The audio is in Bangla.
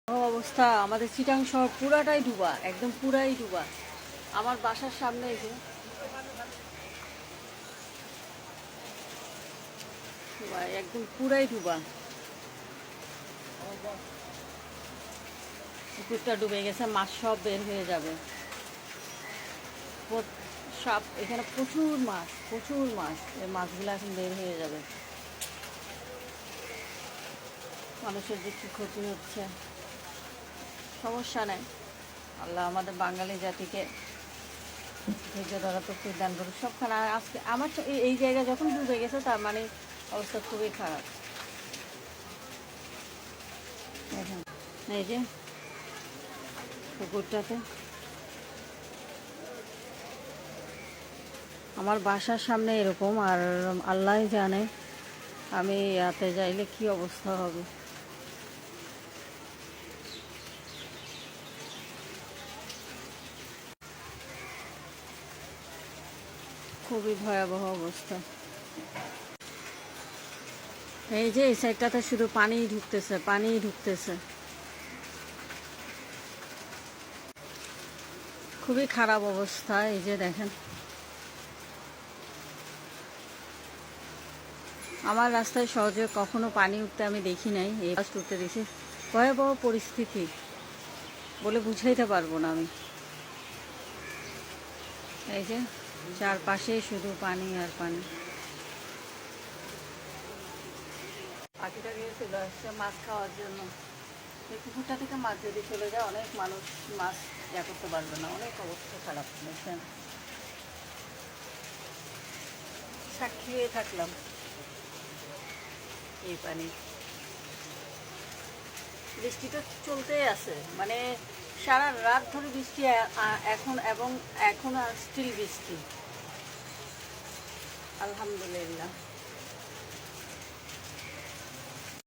অবস্থা আমাদের চিটাং শহর পুরাটাই ডুবা, একদম পুরাই ডুবা। আমার বাসার সামনে এই যে ডুবা, একদম পুরাই ডুবা। পুকুরটা ডুবে গেছে, মাছ সব বের হয়ে যাবে। সাপ এখানে প্রচুর মাছ, প্রচুর মাছ। এই মাছগুলো এখন বের হয়ে যাবে। মানুষের যে কী ক্ষতি হচ্ছে, সমস্যা নেই। আল্লাহ আমাদের বাঙালি জাতিকে ধৈর্য ধরা তো দান করুক সবখানে। আজকে আমার এই জায়গা যখন ডুবে গেছে, তার মানে অবস্থা খুবই খারাপ। দেখেন এই যে পুকুরটাতে, আমার বাসার সামনে এরকম, আর আল্লাহ জানে আমি ইয়াতে যাইলে কি অবস্থা হবে। খুবই ভয়াবহ অবস্থা। এই যে এই সাইডটাতে শুধু পানিই ঢুকতেছে, পানিই ঢুকতেছে। খুবই খারাপ অবস্থা। এই যে দেখেন, আমার রাস্তায় সহজে কখনো পানি উঠতে আমি দেখি নাই, এই ফার্স্ট উঠতে দেখি। ভয়াবহ পরিস্থিতি, বলে বুঝাইতে পারবো না আমি। এই যে চারপাশে শুধু পানি আর পানি। পাখিটা গিয়ে চলে আসছে মাছ খাওয়ার জন্য। এই পুকুরটা থেকে মাছ যদি চলে যায়, অনেক মানুষ মাছ ইয়া করতে পারবে না, অনেক অবস্থা খারাপ। দেখছেন, সাক্ষী হয়ে থাকলাম এই পানি। বৃষ্টি তো চলতেই আছে, মানে সারা রাত ধরে বৃষ্টি এখন, এবং এখন আর স্টিল বৃষ্টি। আলহামদুলিল্লাহ।